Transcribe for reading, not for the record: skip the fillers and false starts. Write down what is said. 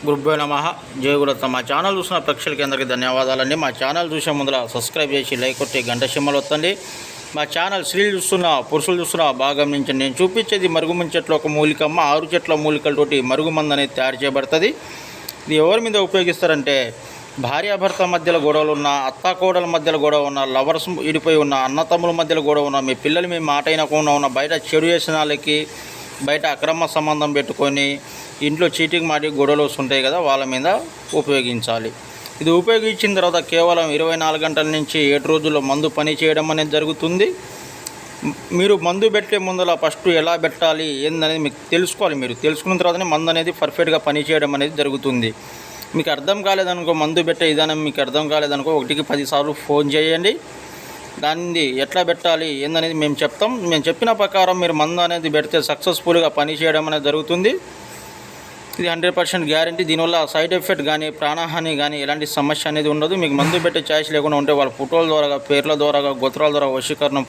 గురుభ్యో నమః. జయగురత. మా ఛానల్ చూసిన ప్రేక్షకులకి అందరికీ ధన్యవాదాలండి. మా ఛానల్ చూసే ముందర సబ్స్క్రైబ్ చేసి లైక్ కొట్టి గంట సింబల్ వత్తండి. మా ఛానల్ స్త్రీలు చూస్తున్నా పురుషులు చూస్తున్నా బాగా గమనించండి. నేను చూపించేది మరుగుమంది చెట్ల ఒక మూలికమ్మ 6 చెట్ల మూలికలతోటి మరుగుమందు అనేది తయారు చేయబడుతుంది. ఇది ఎవరి మీద ఉపయోగిస్తారంటే భార్యాభర్త మధ్యలో గొడవలు ఉన్న, అత్తాకోడల మధ్యలో గొడవ ఉన్న, లవర్స్ విడిపోయి ఉన్న, అన్నతమ్ముల మధ్యలో గొడవ ఉన్న, మీ పిల్లలు మీ మాట అయినకుండా ఉన్న, బయట చెడు వ్యసనాలకి బయట అక్రమ సంబంధం పెట్టుకొని ఇంట్లో చీటింగ్ మాటి గొడవలు వస్తుంటాయి కదా, వాళ్ళ మీద ఉపయోగించాలి. ఇది ఉపయోగించిన తర్వాత కేవలం 24 గంటల నుంచి 7 రోజుల్లో మందు పని చేయడం అనేది జరుగుతుంది. మీరు మందు పెట్టే ముందర ఫస్ట్ ఎలా పెట్టాలి ఏందనేది మీకు తెలుసుకోవాలి. మీరు తెలుసుకున్న తర్వాతనే మందు అనేది పర్ఫెక్ట్గా పని చేయడం అనేది జరుగుతుంది. మీకు అర్థం కాలేదనుకో, మందు పెట్టే విధానం మీకు అర్థం కాలేదనుకో 1కి 10 సార్లు ఫోన్ చేయండి. దాన్ని ఎట్లా పెట్టాలి ఏందనేది మేము చెప్తాం. మేము చెప్పిన ప్రకారం మీరు మందు అనేది పెడితే సక్సెస్ఫుల్గా పని చేయడం అనేది జరుగుతుంది. ఇది 100% గ్యారంటీ. దీనివల్ల సైడ్ ఎఫెక్ట్ కానీ ప్రాణహాని కానీ ఎలాంటి సమస్య అనేది ఉండదు. మీకు మందు పెట్టే ఛాయిస్ లేకుండా ఉంటే వాళ్ళ ఫోటోల ద్వారా, పేర్ల ద్వారా, గోత్రాల ద్వారా వశీకరణం